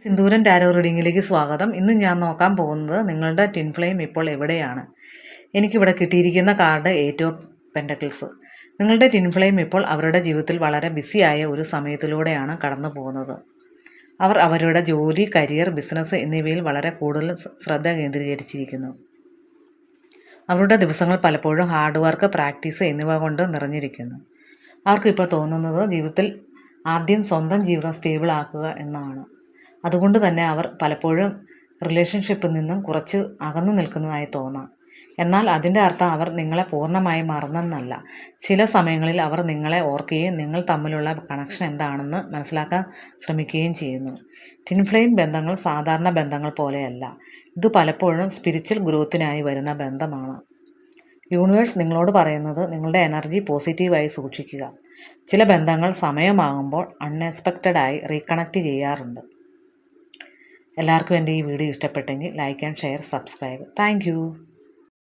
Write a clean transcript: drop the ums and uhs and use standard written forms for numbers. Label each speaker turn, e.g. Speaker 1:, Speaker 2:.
Speaker 1: സിന്ദൂരൻ tarot റീഡിങ്ങിലേക്ക് സ്വാഗതം. ഇന്ന് ഞാൻ നോക്കാൻ പോകുന്നത് നിങ്ങളുടെ ട്വിൻ ഫ്ലെയിം ഇപ്പോൾ എവിടെയാണ്. എനിക്കിവിടെ കിട്ടിയിരിക്കുന്ന കാർഡ് 8 ഓഫ് പെൻറ്റക്കിൾസ്. നിങ്ങളുടെ ട്വിൻ ഫ്ലെയിം ഇപ്പോൾ അവരുടെ ജീവിതത്തിൽ വളരെ ബിസിയായ ഒരു സമയത്തിലൂടെയാണ് കടന്നു പോകുന്നത്. അവർ അവരുടെ ജോലി, കരിയർ, ബിസിനസ് എന്നിവയിൽ വളരെ കൂടുതൽ ശ്രദ്ധ കേന്ദ്രീകരിച്ചിരിക്കുന്നു. അവരുടെ ദിവസങ്ങൾ പലപ്പോഴും ഹാർഡ് വർക്ക്, പ്രാക്ടീസ് എന്നിവ കൊണ്ട് നിറഞ്ഞിരിക്കുന്നു. അവർക്കിപ്പോൾ തോന്നുന്നത് ജീവിതത്തിൽ ആദ്യം സ്വന്തം ജീവിതം സ്റ്റേബിൾ ആക്കുക എന്നാണ്. അതുകൊണ്ട് തന്നെ അവർ പലപ്പോഴും റിലേഷൻഷിപ്പിൽ നിന്നും കുറച്ച് അകന്നു നിൽക്കുന്നതായി തോന്നാം. എന്നാൽ അതിൻ്റെ അർത്ഥം അവർ നിങ്ങളെ പൂർണ്ണമായി മറന്നെന്നല്ല. ചില സമയങ്ങളിൽ അവർ നിങ്ങളെ ഓർക്കുകയും നിങ്ങൾ തമ്മിലുള്ള കണക്ഷൻ എന്താണെന്ന് മനസ്സിലാക്കാൻ ശ്രമിക്കുകയും ചെയ്യുന്നു. ട്വിൻ ഫ്ലെയിം ബന്ധങ്ങൾ സാധാരണ ബന്ധങ്ങൾ പോലെയല്ല. ഇത് പലപ്പോഴും സ്പിരിച്വൽ ഗ്രോത്തിനായി വരുന്ന ബന്ധമാണ്. യൂണിവേഴ്സ് നിങ്ങളോട് പറയുന്നത് നിങ്ങളുടെ എനർജി പോസിറ്റീവായി സൂക്ഷിക്കുക. ചില ബന്ധങ്ങൾ സമയമാകുമ്പോൾ അൺഎക്സ്പെക്റ്റഡായി റീകണക്റ്റ് ചെയ്യാറുണ്ട്. എല്ലാവർക്കും എൻ്റെ ഈ വീഡിയോ ഇഷ്ടപ്പെട്ടെങ്കിൽ like and share, subscribe. Thank